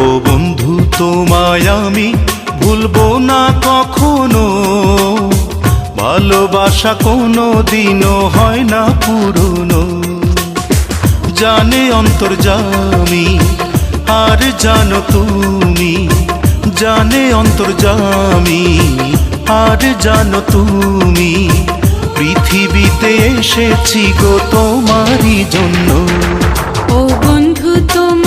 ও বন্ধু তোমায় আমি ভুলবো না কখনো, ভালোবাসা কোনো দিনও হয় না পুরনো। জানে অন্তর্যামী আর জানো তুমি, জানে অন্তর্যামী আর জানো তুমি, পৃথিবীতে এসেছি গো তোমারই জন্য। ও বন্ধু তোমায়